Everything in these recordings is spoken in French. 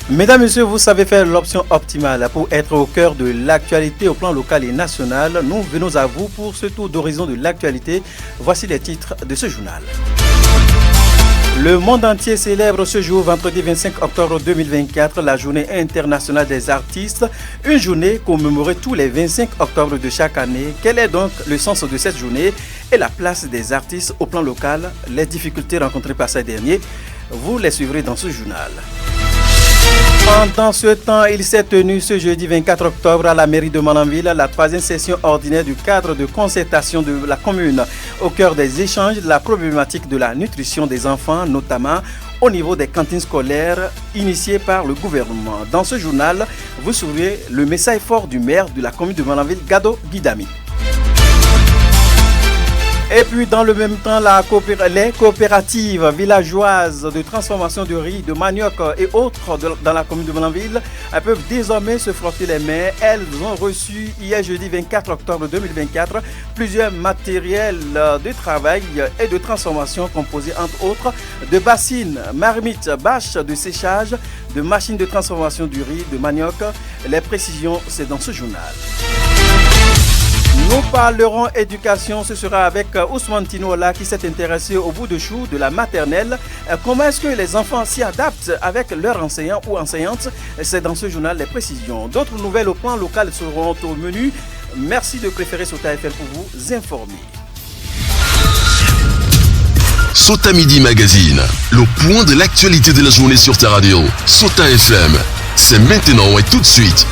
Mesdames, Messieurs, vous savez faire l'option optimale pour être au cœur de l'actualité au plan local et national. Nous venons à vous pour ce tour d'horizon de l'actualité. Voici les titres de ce journal. Le monde entier célèbre ce jour, vendredi 25 octobre 2024, la journée internationale des artistes. Une journée commémorée tous les 25 octobre de chaque année. Quel est donc le sens de cette journée et la place des artistes au plan local? Les difficultés rencontrées par ces derniers, vous les suivrez dans ce journal. Pendant ce temps, il s'est tenu ce jeudi 24 octobre à la mairie de Malanville la troisième session ordinaire du cadre de concertation de la commune. Au cœur des échanges, la problématique de la nutrition des enfants, notamment au niveau des cantines scolaires initiées par le gouvernement. Dans ce journal, vous suivrez le message fort du maire de la commune de Malanville, Gado Guidami. Et puis dans le même temps, les coopératives villageoises de transformation de riz, de manioc et autres dans la commune de Malanville peuvent désormais se frotter les mains. Elles ont reçu hier jeudi 24 octobre 2024 plusieurs matériels de travail et de transformation composés entre autres de bassines, marmites, bâches de séchage, de machines de transformation du riz, de manioc. Les précisions, c'est dans ce journal. Nous parlerons éducation, ce sera avec Ousmane Tinola qui s'est intéressé au bout de chou de la maternelle. Comment est-ce que les enfants s'y adaptent avec leurs enseignants ou enseignantes? C'est dans ce journal les précisions. D'autres nouvelles au plan local seront au menu. Merci de préférer Sota FM pour vous informer. Sota Midi Magazine, le point de l'actualité de la journée sur ta radio. Sota FM, c'est maintenant et tout de suite.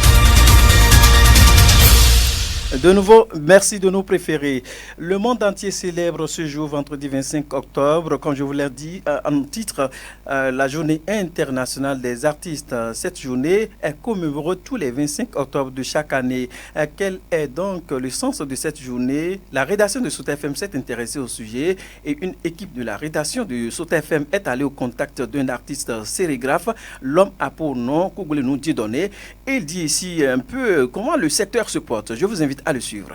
De nouveau, merci de nous préférer. Le monde entier célèbre ce jour, vendredi 25 octobre, comme je vous l'ai dit en titre, la journée internationale des artistes. Cette journée est commémorée tous les 25 octobre de chaque année. Quel est donc le sens de cette journée? La rédaction de Sota FM s'est intéressée au sujet et une équipe de la rédaction de Sota FM est allée au contact d'un artiste sérigraphe. L'homme a pour nom Kougoulé Dieudonné. Il dit ici un peu comment le secteur se porte. Je vous invite à le suivre.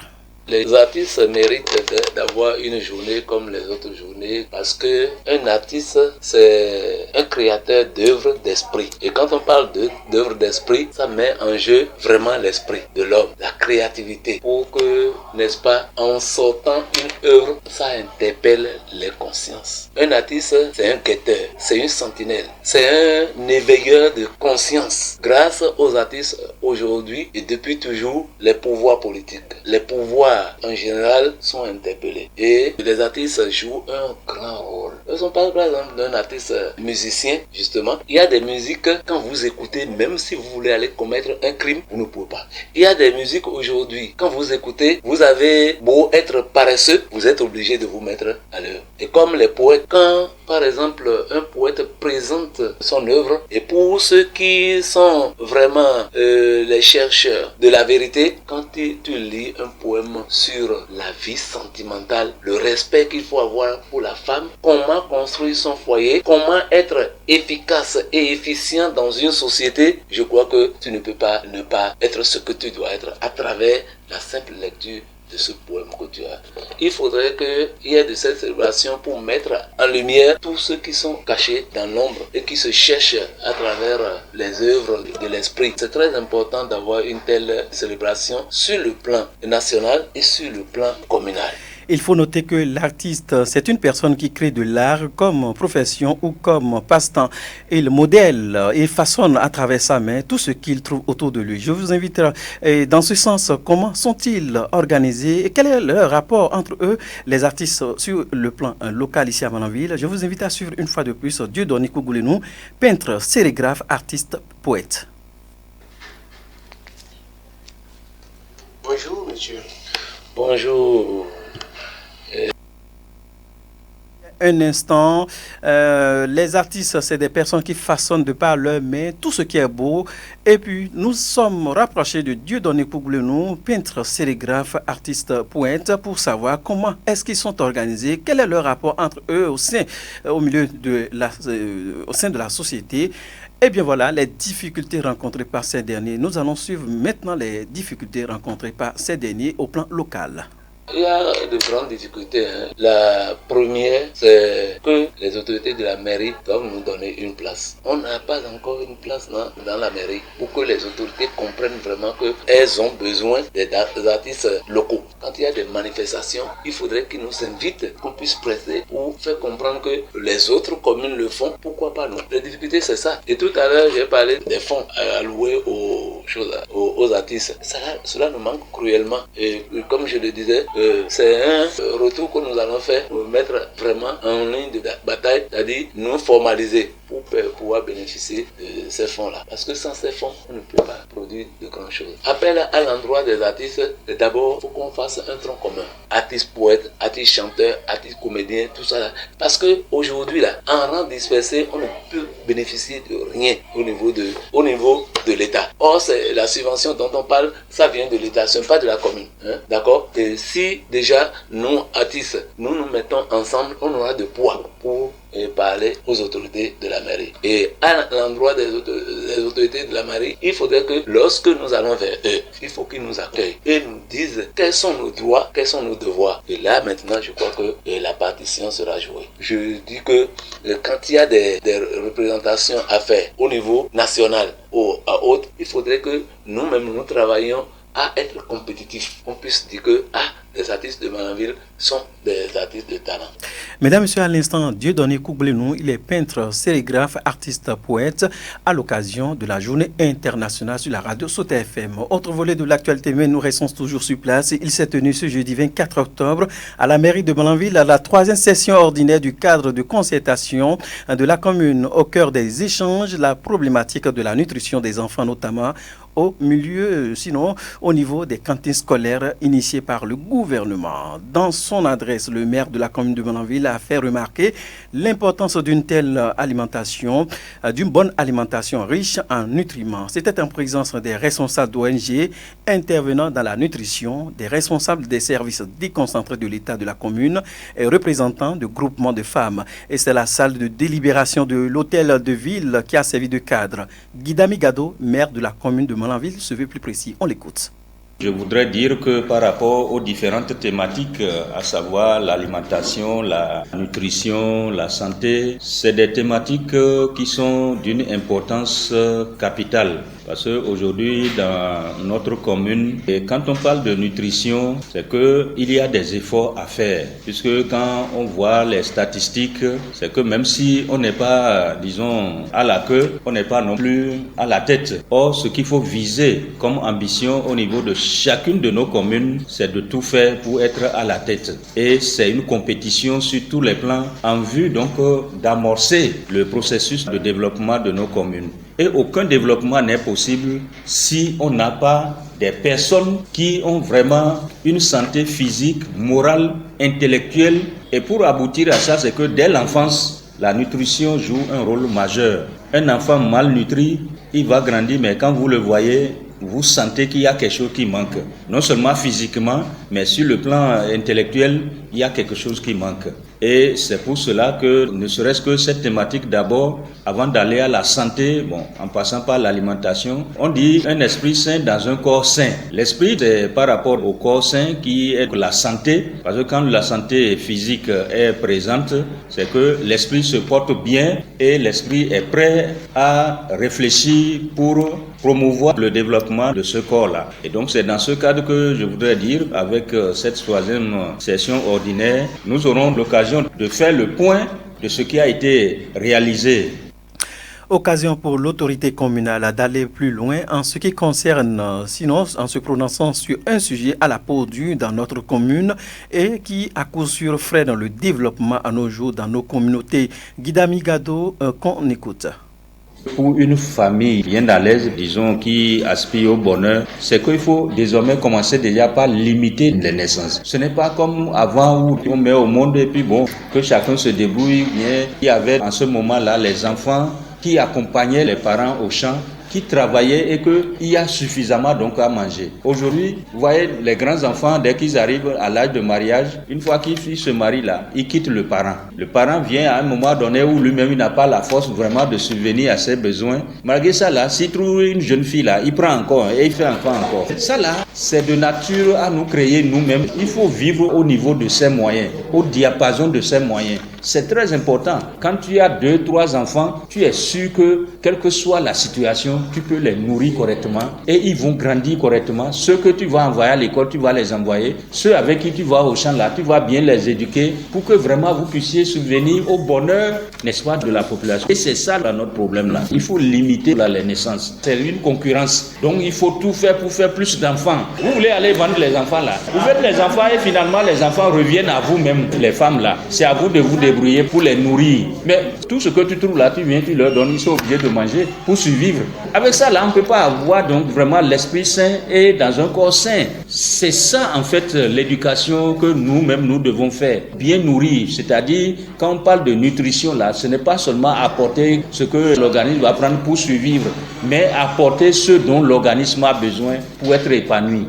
Les artistes méritent d'avoir une journée comme les autres journées parce que un artiste, c'est un créateur d'œuvres d'esprit. Et quand on parle d'œuvres d'esprit, ça met en jeu vraiment l'esprit de l'homme, la créativité. Pour que, n'est-ce pas, en sortant une œuvre, ça interpelle les consciences. Un artiste, c'est un guetteur, c'est une sentinelle, c'est un éveilleur de conscience. Grâce aux artistes aujourd'hui et depuis toujours, les pouvoirs politiques, les pouvoirs en général sont interpellés et les artistes jouent un grand rôle. Si on parle par exemple d'un artiste musicien, justement, il y a des musiques quand vous écoutez, même si vous voulez aller commettre un crime, vous ne pouvez pas. Il y a des musiques aujourd'hui, quand vous écoutez, vous avez beau être paresseux, vous êtes obligé de vous mettre à l'œuvre. Et comme les poètes, quand par exemple un poète présente son œuvre, et pour ceux qui sont vraiment les chercheurs de la vérité, quand tu lis un poème sur la vie sentimentale, le respect qu'il faut avoir pour la femme, comment construire son foyer, comment être efficace et efficient dans une société, je crois que tu ne peux pas ne pas être ce que tu dois être à travers la simple lecture de ce poème que tu as. Il faudrait qu'il y ait de cette célébration pour mettre en lumière tous ceux qui sont cachés dans l'ombre et qui se cherchent à travers les œuvres de l'esprit. C'est très important d'avoir une telle célébration sur le plan national et sur le plan communal. Il faut noter que l'artiste, c'est une personne qui crée de l'art comme profession ou comme passe-temps. Il modèle et façonne à travers sa main tout ce qu'il trouve autour de lui. Je vous invite, dans ce sens, comment sont-ils organisés et quel est leur rapport entre eux, les artistes sur le plan local ici à Malanville? Je vous invite à suivre une fois de plus Dieudonné Kougoulé, peintre, sérigraphe, artiste, poète. Bonjour, monsieur. Bonjour. Un instant, les artistes, c'est des personnes qui façonnent de par leurs mains tout ce qui est beau. Et puis, nous sommes rapprochés de Dieudonné Kougoulé, peintre, sérigraphe, artiste, poète, pour savoir comment est-ce qu'ils sont organisés, quel est leur rapport entre eux au sein de la société. Eh bien voilà, les difficultés rencontrées par ces derniers. Nous allons suivre maintenant les difficultés rencontrées par ces derniers au plan local. Il y a de grandes difficultés. La première, c'est que les autorités de la mairie doivent nous donner une place. On n'a pas encore une place dans la mairie pour que les autorités comprennent vraiment qu'elles ont besoin des artistes locaux. Quand il y a des manifestations, il faudrait qu'ils nous invitent, qu'on puisse prêter ou faire comprendre que les autres communes le font, pourquoi pas nous. La difficulté, c'est ça. Et tout à l'heure, j'ai parlé des fonds alloués aux artistes. Cela nous manque cruellement. Et comme je le disais, c'est un retour que nous allons faire pour mettre vraiment en ligne de bataille, c'est-à-dire nous formaliser pour pouvoir bénéficier de ces fonds-là. Parce que sans ces fonds, on ne peut pas produire de grandes choses. Appel à l'endroit des artistes, d'abord, il faut qu'on fasse un tronc commun. Artistes poètes, artistes chanteurs, artistes comédiens, tout ça là. Parce qu'aujourd'hui, là, en rang dispersé, on ne peut bénéficier de rien au niveau de l'État. Or, c'est la subvention dont on parle, ça vient de l'État, ce n'est pas de la commune. D'accord? Et si déjà, nous, artistes, nous nous mettons ensemble, on aura de poids pour parler aux autorités de la mairie. Et à l'endroit des autorités de la mairie, il faudrait que lorsque nous allons vers eux, il faut qu'ils nous accueillent et nous disent quels sont nos droits, quels sont nos devoirs. Et là, maintenant, je crois que la partition sera jouée. Je dis que quand il y a des représentations à faire au niveau national ou à autre, il faudrait que nous-mêmes, nous travaillions à être compétitifs. On puisse dire que les artistes de Malanville sont des artistes de talent. Mesdames et messieurs, à l'instant, Dieudonné Koublenou, il est peintre, sérigraphe, artiste, poète, à l'occasion de la journée internationale sur la radio Sauta FM. Autre volet de l'actualité, mais nous restons toujours sur place. Il s'est tenu ce jeudi 24 octobre à la mairie de Malanville, à la 3e session ordinaire du cadre de concertation de la commune. Au cœur des échanges, la problématique de la nutrition des enfants, notamment au milieu, sinon au niveau des cantines scolaires initiées par le gouvernement. Dans son adresse, le maire de la commune de Malanville a fait remarquer l'importance d'une telle alimentation, d'une bonne alimentation riche en nutriments. C'était en présence des responsables d'ONG intervenant dans la nutrition, des responsables des services déconcentrés de l'État de la commune et représentants de groupements de femmes. Et c'est la salle de délibération de l'hôtel de ville qui a servi de cadre. Guidami Gado, maire de la commune de Malanville, se veut plus précis. On l'écoute. Je voudrais dire que par rapport aux différentes thématiques, à savoir l'alimentation, la nutrition, la santé, c'est des thématiques qui sont d'une importance capitale. Parce qu'aujourd'hui, dans notre commune, et quand on parle de nutrition, c'est qu'il y a des efforts à faire. Puisque quand on voit les statistiques, c'est que même si on n'est pas, disons, à la queue, on n'est pas non plus à la tête. Or, ce qu'il faut viser comme ambition au niveau de chacune de nos communes, c'est de tout faire pour être à la tête. Et c'est une compétition sur tous les plans en vue donc d'amorcer le processus de développement de nos communes. Et aucun développement n'est possible si on n'a pas des personnes qui ont vraiment une santé physique, morale, intellectuelle. Et pour aboutir à ça, c'est que dès l'enfance, la nutrition joue un rôle majeur. Un enfant mal nutri, il va grandir, mais quand vous le voyez, vous sentez qu'il y a quelque chose qui manque. Non seulement physiquement, mais sur le plan intellectuel, il y a quelque chose qui manque. Et c'est pour cela que, ne serait-ce que cette thématique d'abord, avant d'aller à la santé, en passant par l'alimentation, on dit un esprit sain dans un corps sain. L'esprit, c'est par rapport au corps sain qui est la santé, parce que quand la santé physique est présente, c'est que l'esprit se porte bien et l'esprit est prêt à réfléchir pour promouvoir le développement de ce corps-là. Et donc c'est dans ce cadre que je voudrais dire, avec cette 3e session ordinaire, nous aurons l'occasion de faire le point de ce qui a été réalisé. Occasion pour l'autorité communale d'aller plus loin en ce qui concerne, sinon en se prononçant sur un sujet à la perdue dans notre commune et qui à coup sûr freine le développement à nos jours dans nos communautés. Guidami Gado, qu'on écoute. Pour une famille bien à l'aise, disons, qui aspire au bonheur, c'est qu'il faut désormais commencer déjà par limiter les naissances. Ce n'est pas comme avant où on met au monde et puis que chacun se débrouille bien. Il y avait en ce moment-là les enfants qui accompagnaient les parents au champ qui travaillaient et qu'il y a suffisamment donc à manger. Aujourd'hui, vous voyez, les grands enfants, dès qu'ils arrivent à l'âge de mariage, une fois qu'ils se marient là, ils quittent le parent. Le parent vient à un moment donné où lui-même il n'a pas la force vraiment de subvenir à ses besoins. Malgré ça là, s'il trouve une jeune fille là, il prend encore et il fait encore. Ça là, c'est de nature à nous créer nous-mêmes. Il faut vivre au niveau de ses moyens, au diapason de ses moyens. C'est très important. Quand tu as 2, 3 enfants, tu es sûr que, quelle que soit la situation, tu peux les nourrir correctement et ils vont grandir correctement. Ceux que tu vas envoyer à l'école, tu vas les envoyer. Ceux avec qui tu vas au champ là, tu vas bien les éduquer pour que vraiment vous puissiez subvenir au bonheur, n'est-ce pas, de la population. Et c'est ça là, notre problème là. Il faut limiter là, les naissances. C'est une concurrence. Donc il faut tout faire pour faire plus d'enfants. Vous voulez aller vendre les enfants là. Vous faites les enfants et finalement les enfants reviennent à vous-même, les femmes là. C'est à vous de vous débrouiller pour les nourrir. Mais tout ce que tu trouves là, tu viens, tu leur donnes, ils sont obligés de manger pour survivre. Avec ça là, on ne peut pas avoir donc vraiment l'esprit sain et dans un corps sain. C'est ça en fait l'éducation que nous-mêmes nous devons faire. Bien nourrir, c'est-à-dire quand on parle de nutrition là, ce n'est pas seulement apporter ce que l'organisme va prendre pour survivre, mais apporter ce dont l'organisme a besoin pour être épanoui.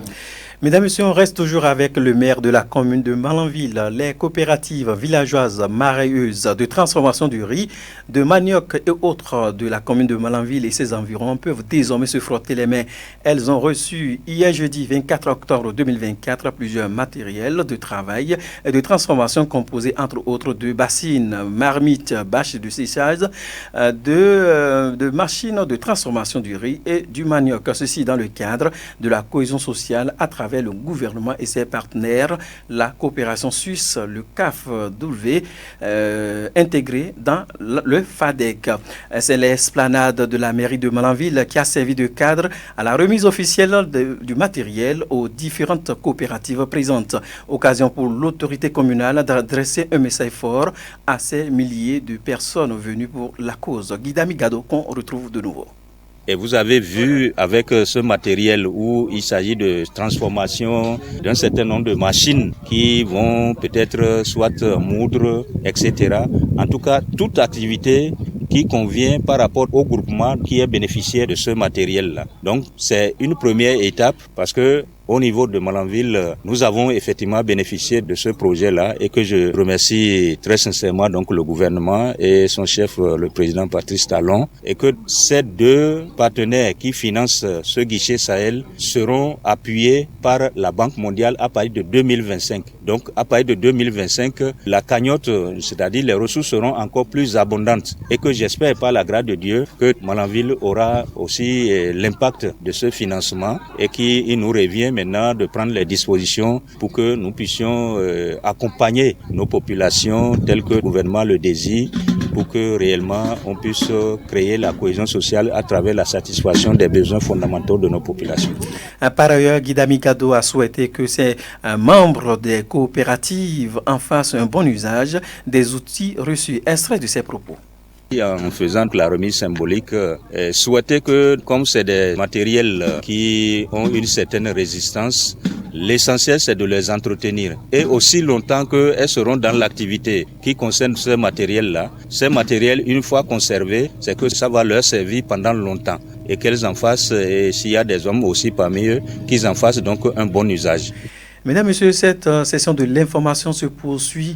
Mesdames et messieurs, on reste toujours avec le maire de la commune de Malanville. Les coopératives villageoises maraîcheuses de transformation du riz, de manioc et autres de la commune de Malanville et ses environs peuvent désormais se frotter les mains. Elles ont reçu hier jeudi 24 octobre 2024 plusieurs matériels de travail et de transformation composés entre autres de bassines, marmites, bâches de séchage, de machines de transformation du riz et du manioc. Ceci dans le cadre de la cohésion sociale à travers le gouvernement et ses partenaires, la coopération suisse, le CAFW, intégré dans le FADEC. C'est l'esplanade de la mairie de Malanville qui a servi de cadre à la remise officielle du matériel aux différentes coopératives présentes. Occasion pour l'autorité communale d'adresser un message fort à ces milliers de personnes venues pour la cause. Guidami Gado qu'on retrouve de nouveau. Et vous avez vu avec ce matériel où il s'agit de transformation d'un certain nombre de machines qui vont peut-être soit moudre, etc. En tout cas, toute activité qui convient par rapport au groupement qui est bénéficiaire de ce matériel-là. Donc, c'est une première étape parce que au niveau de Malanville, nous avons effectivement bénéficié de ce projet-là et que je remercie très sincèrement donc le gouvernement et son chef, le président Patrice Talon, et que ces deux partenaires qui financent ce guichet Sahel seront appuyés par la Banque mondiale à partir de 2025. Donc, à partir de 2025, la cagnotte, c'est-à-dire les ressources seront encore plus abondantes et que j'espère par la grâce de Dieu que Malanville aura aussi l'impact de ce financement et qu'il nous revient maintenant de prendre les dispositions pour que nous puissions accompagner nos populations telles que le gouvernement le désire pour que réellement on puisse créer la cohésion sociale à travers la satisfaction des besoins fondamentaux de nos populations. Par ailleurs, Guidami Gado a souhaité que ces membres des coopératives en fassent un bon usage des outils reçus. Extrait de ses propos. En faisant la remise symbolique, souhaiter que, comme c'est des matériels qui ont une certaine résistance, l'essentiel c'est de les entretenir. Et aussi longtemps qu'elles seront dans l'activité qui concerne ces matériels-là, ces matériels, une fois conservés, c'est que ça va leur servir pendant longtemps. Et qu'elles en fassent, et s'il y a des hommes aussi parmi eux, qu'ils en fassent donc un bon usage. Mesdames et messieurs, cette session de l'information se poursuit.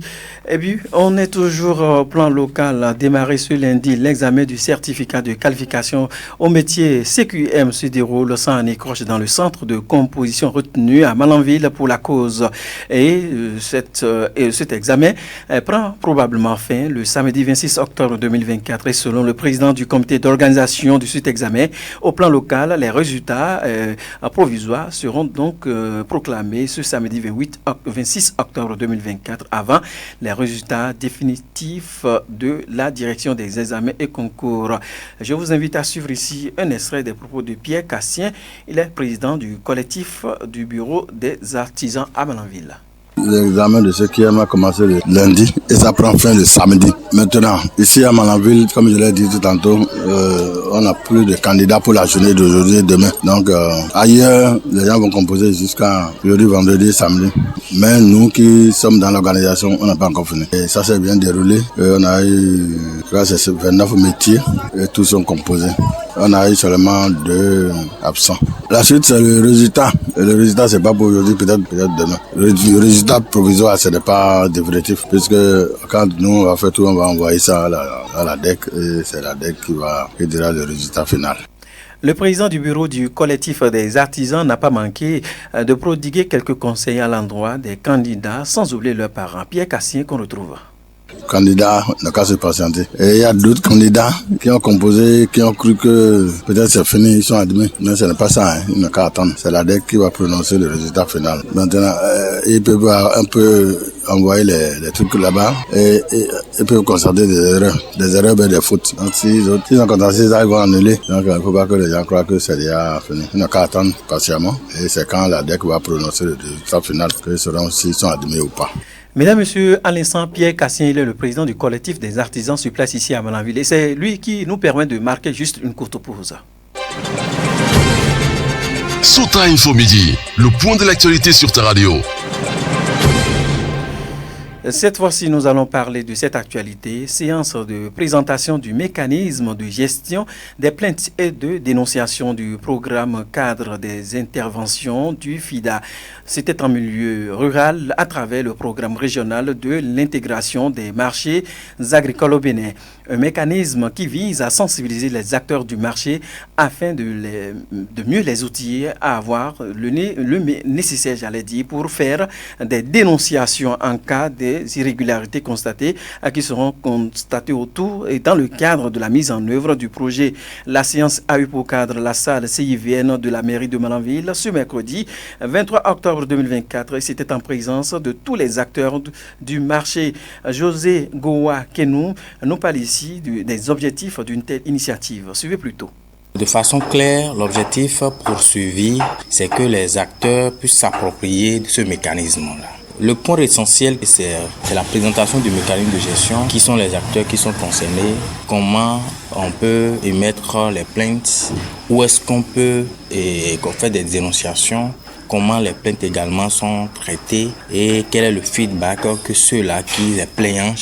Et puis, on est toujours au plan local. Démarré ce lundi, l'examen du certificat de qualification au métier CQM se déroule sans écroche dans le centre de composition retenu à Malanville pour la cause. Et cet examen prend probablement fin le samedi 26 octobre 2024. Et selon le président du comité d'organisation de cet examen, au plan local, les résultats provisoires seront donc proclamés ce samedi 26 octobre 2024 avant les résultats définitifs de la direction des examens et concours. Je vous invite à suivre ici un extrait des propos de Pierre Cassien. Il est président du collectif du bureau des artisans à Malanville. L'examen de CQM a commencé le lundi et ça prend fin le samedi. Maintenant, ici à Malanville, comme je l'ai dit tout tantôt, on n'a plus de candidats pour la journée d'aujourd'hui et demain. Donc ailleurs, les gens vont composer jusqu'à jeudi, vendredi, samedi. Mais nous qui sommes dans l'organisation, on n'a pas encore fini. Et ça s'est bien déroulé. On a eu 29 métiers et tous sont composés. On a eu seulement 2 absents. La suite, c'est le résultat. Et le résultat, c'est pas pour aujourd'hui, peut-être demain. Le résultat provisoire, ce n'est pas définitif, puisque quand nous, on va faire tout, on va envoyer ça à la DEC, et c'est la DEC qui dira le résultat final. Le président du bureau du collectif des artisans n'a pas manqué de prodiguer quelques conseils à l'endroit des candidats, sans oublier leurs parents. Pierre Cassien qu'on retrouve. Candidats n'a qu'à se patienter. Et il y a d'autres candidats qui ont composé, qui ont cru que peut-être c'est fini, ils sont admis. Mais ce n'est pas ça, il n'a qu'à attendre. C'est la DEC qui va prononcer le résultat final. Maintenant, ils peuvent un peu envoyer les trucs là-bas et ils peuvent constater des erreurs et des fautes. Donc s'ils ont constaté ça, ils vont annuler. Donc il ne faut pas que les gens croient que c'est déjà fini. Il n'a qu'à attendre patiemment. Et c'est quand la DEC va prononcer le résultat final qu'ils sauront s'ils sont admis ou pas. Mesdames, Messieurs, à l'instant, Pierre Cassien, il est le président du collectif des artisans sur place ici à Malanville. Et c'est lui qui nous permet de marquer juste une courte pause. Sota Info Midi, le point de l'actualité sur ta radio. Cette fois-ci, nous allons parler de cette actualité, séance de présentation du mécanisme de gestion des plaintes et de dénonciation du programme cadre des interventions du FIDA. C'était en milieu rural à travers le programme régional de l'intégration des marchés agricoles au Bénin. Un mécanisme qui vise à sensibiliser les acteurs du marché afin de mieux les outiller à avoir le nécessaire, pour faire des dénonciations en cas des irrégularités constatées qui seront constatées autour et dans le cadre de la mise en œuvre du projet. La séance a eu pour cadre la salle CIVN de la mairie de Malanville ce mercredi 23 octobre 2024 et c'était en présence de tous les acteurs du marché. José Goa Kenou nous parle ici des objectifs d'une telle initiative. Suivez plutôt. De façon claire, l'objectif poursuivi, c'est que les acteurs puissent s'approprier de ce mécanisme-là. Le point essentiel, c'est la présentation du mécanisme de gestion, qui sont les acteurs qui sont concernés, comment on peut émettre les plaintes, où est-ce qu'on peut qu'on fait des dénonciations, comment les plaintes également sont traitées et quel est le feedback que ceux-là qui, les plaignants,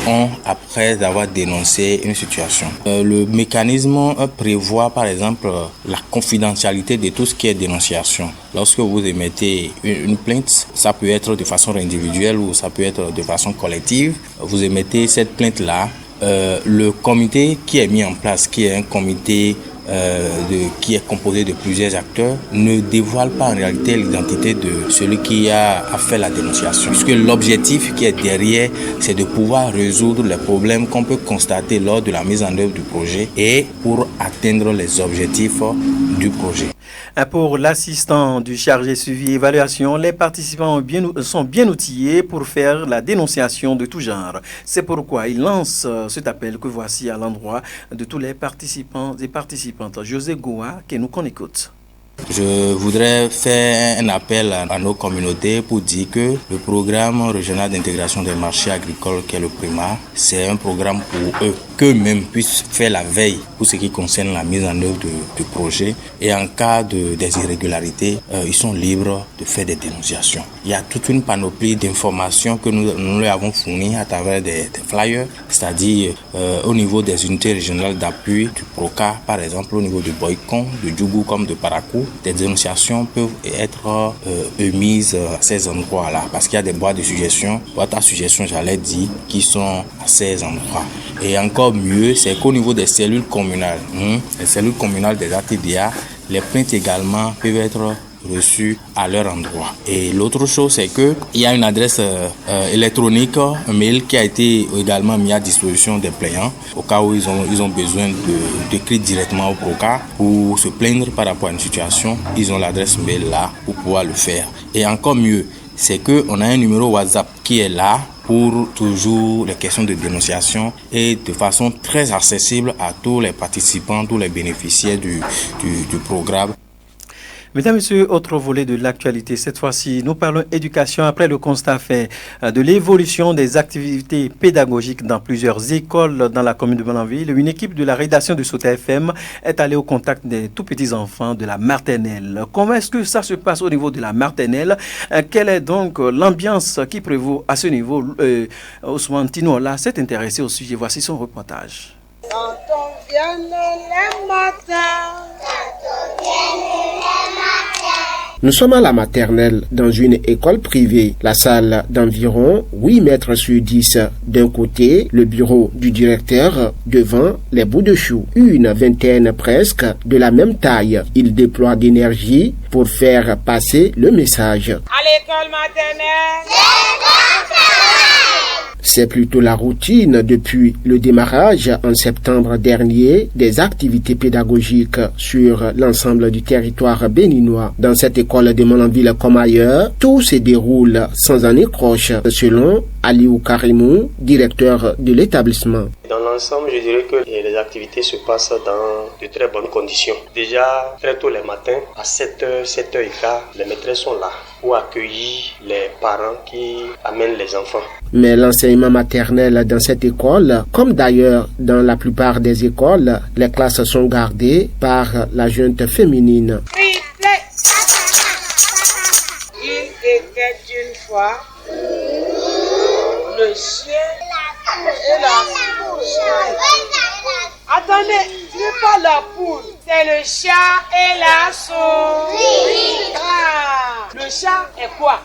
ont après avoir dénoncé une situation. Le mécanisme prévoit par exemple la confidentialité de tout ce qui est dénonciation. Lorsque vous émettez une plainte, ça peut être de façon individuelle ou ça peut être de façon collective. Vous émettez cette plainte-là. Le comité qui est mis en place, qui est un comité qui est composé de plusieurs acteurs, ne dévoile pas en réalité l'identité de celui qui a fait la dénonciation. Puisque l'objectif qui est derrière, c'est de pouvoir résoudre les problèmes qu'on peut constater lors de la mise en œuvre du projet et pour atteindre les objectifs du projet. Pour l'assistant du chargé suivi et évaluation, les participants sont bien outillés pour faire la dénonciation de tout genre. C'est pourquoi il lance cet appel que voici à l'endroit de tous les participants et participantes. José Goa, qu'on écoute. Je voudrais faire un appel à nos communautés pour dire que le programme régional d'intégration des marchés agricoles, qui est le PRIMA, c'est un programme pour eux, qu'eux-mêmes puissent faire la veille pour ce qui concerne la mise en œuvre du projet. Et en cas des irrégularités, ils sont libres de faire des dénonciations. Il y a toute une panoplie d'informations que nous leur avons fournies à travers des flyers, c'est-à-dire au niveau des unités régionales d'appui, du PROCA par exemple, au niveau de Boycon, de Djougou comme de Parakou. Des dénonciations peuvent être émises à ces endroits-là parce qu'il y a des boîtes à suggestions, qui sont à ces endroits. Et encore mieux, c'est qu'au niveau des cellules communales, les cellules communales des ATDA, les plaintes également peuvent être reçues à leur endroit. Et l'autre chose, c'est qu'il y a une adresse électronique, un mail qui a été également mis à disposition des plaignants au cas où ils ont besoin d'écrire directement au PROCA pour se plaindre par rapport à une situation. Ils ont l'adresse mail là pour pouvoir le faire. Et encore mieux, c'est qu'on a un numéro WhatsApp qui est là pour toujours les questions de dénonciation et de façon très accessible à tous les participants, tous les bénéficiaires du programme. Mesdames, Messieurs, autre volet de l'actualité. Cette fois-ci, nous parlons éducation après le constat fait de l'évolution des activités pédagogiques dans plusieurs écoles dans la commune de Malanville. Une équipe de la rédaction de Sota FM est allée au contact des tout petits enfants de la maternelle. Comment est-ce que ça se passe au niveau de la maternelle? Quelle est donc l'ambiance qui prévaut à ce niveau? Ousmane Tinola s'est intéressé au sujet. Voici son reportage. Quand on vient le matin, Nous sommes à la maternelle dans une école privée. La salle d'environ 8 mètres sur 10. D'un côté, le bureau du directeur, devant les bouts de chou. Une vingtaine presque de la même taille. Il déploie d'énergie pour faire passer le message. à l'école maternelle, C'est plutôt la routine depuis le démarrage en septembre dernier des activités pédagogiques sur l'ensemble du territoire béninois. Dans cette école de Malanville comme ailleurs, tout se déroule sans un écroche, selon Aliou Karimou, directeur de l'établissement. Dans l'ensemble, je dirais que les activités se passent dans de très bonnes conditions. Déjà, très tôt les matins, à 7h, 7h15, les maîtresses sont là pour accueillir les parents qui amènent les enfants. Mais l'enseignement maternel dans cette école, comme d'ailleurs dans la plupart des écoles, les classes sont gardées par la junte féminine. triplé. Il était une fois le chien et la poule. Attendez, ce n'est pas la poule, c'est le chat et la souris. Ah, le chat est quoi?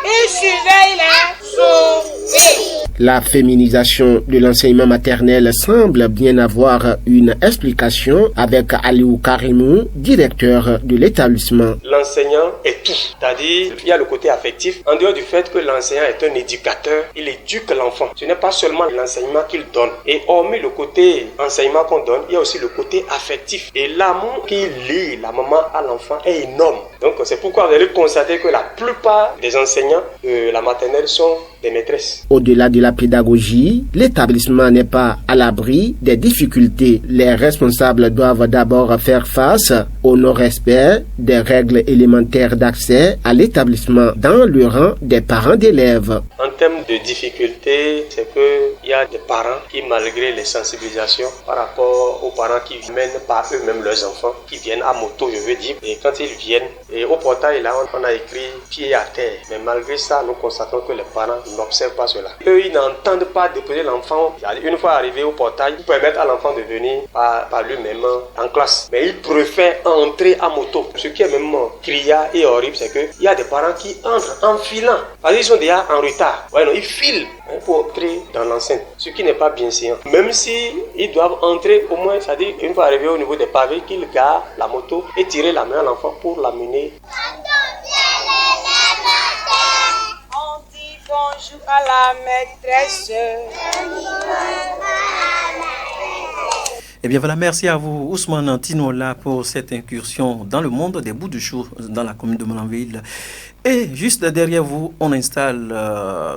Il surveille les souris. La féminisation de l'enseignement maternel semble bien avoir une explication avec Aliou Karimou, directeur de l'établissement. L'enseignant est tout, c'est-à-dire il y a le côté affectif. En dehors du fait que l'enseignant est un éducateur, il éduque l'enfant. Ce n'est pas seulement l'enseignement qu'il donne. Et hormis le côté enseignement qu'on donne, il y a aussi le côté affectif. Et l'amour qui lie la maman à l'enfant est énorme. Donc c'est pourquoi vous allez constater que la plupart des enseignants de la maternelle sont des maîtresses. Au-delà de la pédagogie, l'établissement n'est pas à l'abri des difficultés. Les responsables doivent d'abord faire face au non-respect des règles élémentaires d'accès à l'établissement dans le rang des parents d'élèves. En termes de difficultés, c'est qu'il y a des parents qui, malgré les sensibilisations par rapport aux parents qui mènent par eux-mêmes leurs enfants, qui viennent à moto, je veux dire, et quand ils viennent, et au portail là, on a écrit pied à terre. Mais malgré ça, nous constatons que les parents n'observent pas cela. Eux, ils n'entendent pas déposer l'enfant. Une fois arrivé au portail, ils permettent à l'enfant de venir par lui-même en classe. Mais ils préfèrent entrer à moto. Ce qui est même criard et horrible, c'est qu'il y a des parents qui entrent en filant. Parce qu'ils sont déjà en retard. Ouais, non, ils filent pour entrer dans l'enceinte. Ce qui n'est pas bien séant. Même si ils doivent entrer au moins, c'est-à-dire une fois arrivé au niveau des pavés, qu'ils garent la moto et tirer la main à l'enfant pour l'amener. On dit bonjour à la maîtresse. Eh bien voilà, merci à vous Ousmane Tinola pour cette incursion dans le monde des bouts de chou dans la commune de Malanville. Et juste derrière vous, on installe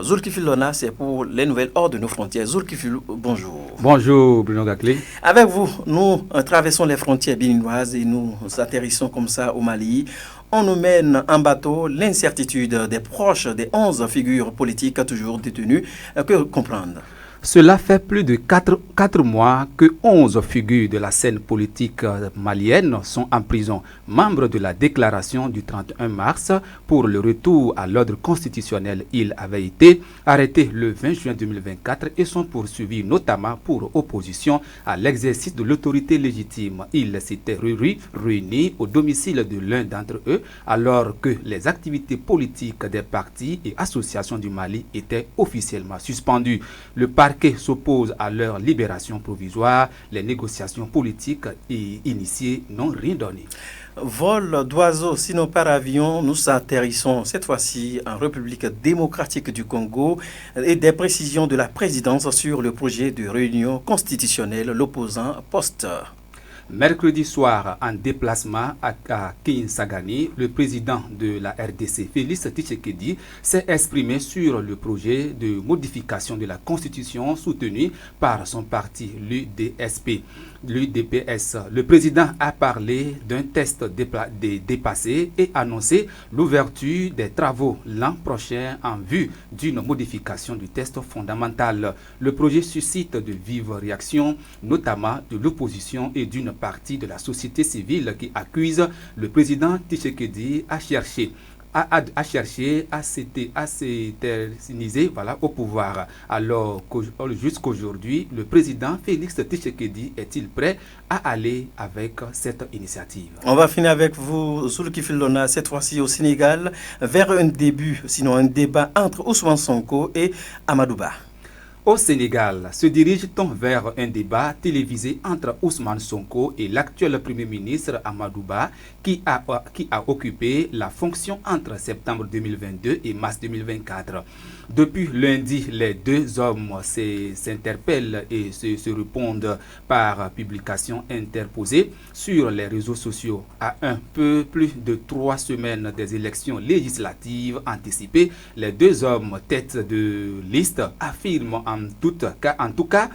Zulkifil Lona, c'est pour les nouvelles hors de nos frontières. Zulkifil, bonjour. Bonjour Bruno Gaclé. Avec vous, nous traversons les frontières béninoises et nous atterrissons comme ça au Mali. On nous mène en bateau l'incertitude des proches des 11 figures politiques toujours détenues. Que comprendre? Cela fait plus de 4 mois que 11 figures de la scène politique malienne sont en prison, membres de la déclaration du 31 mars pour le retour à l'ordre constitutionnel. Ils avaient été arrêtés le 20 juin 2024 et sont poursuivis notamment pour opposition à l'exercice de l'autorité légitime. Ils s'étaient réunis au domicile de l'un d'entre eux alors que les activités politiques des partis et associations du Mali étaient officiellement suspendues. Le parquet s'oppose à leur libération provisoire. Les négociations politiques et initiées n'ont rien donné. Vol d'oiseaux, sinon par avion, nous atterrissons cette fois-ci en République démocratique du Congo et des précisions de la présidence sur le projet de réunion constitutionnelle, l'opposant poste. Mercredi soir, en déplacement à Kinsagani, le président de la RDC, Félix Tshisekedi, s'est exprimé sur le projet de modification de la Constitution soutenu par son parti, l'UDPS. Le président a parlé d'un test dépassé et annoncé l'ouverture des travaux l'an prochain en vue d'une modification du test fondamental. Le projet suscite de vives réactions, notamment de l'opposition et d'une partie de la société civile qui accuse le président Tshisekedi à chercher à s'éterniser au pouvoir. Alors jusqu'aujourd'hui, le président Félix Tshisekedi est-il prêt à aller avec cette initiative? On va finir avec vous, Zulkifli Filona, cette fois-ci au Sénégal, vers un débat entre Ousmane Sonko et Amadou Ba. Au Sénégal, se dirige-t-on vers un débat télévisé entre Ousmane Sonko et l'actuel Premier ministre Amadou Ba, qui a occupé la fonction entre septembre 2022 et mars 2024. Depuis lundi, les deux hommes s'interpellent et se répondent par publication interposée sur les réseaux sociaux. À un peu plus de 3 semaines des élections législatives anticipées, les deux hommes tête de liste affirment en tout cas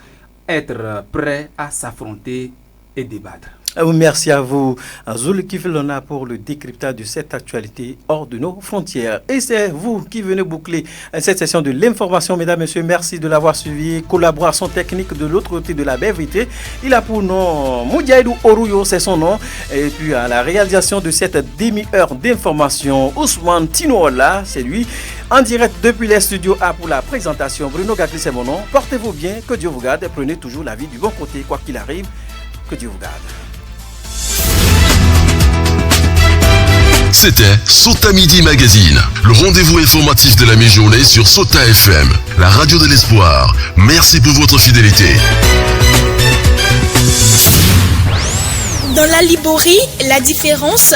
être prêts à s'affronter et débattre. Merci à vous, Zulkifli Filona, pour le décryptage de cette actualité hors de nos frontières. Et c'est vous qui venez boucler cette session de l'information, mesdames et messieurs. Merci de l'avoir suivi. Collaboration technique de l'autre côté de la baie vitrée. Il a pour nom Moudiaïdou Oruyo, c'est son nom. Et puis à la réalisation de cette demi-heure d'information, Ousmane Tinola, c'est lui. En direct depuis les studios A pour la présentation. Bruno Gagli, c'est mon nom. Portez-vous bien, que Dieu vous garde. Prenez toujours la vie du bon côté, quoi qu'il arrive. Que Dieu vous garde. C'était Sota Midi Magazine, le rendez-vous informatif de la mi-journée sur Sota FM, la radio de l'espoir. Merci pour votre fidélité. Dans la Liborie, la différence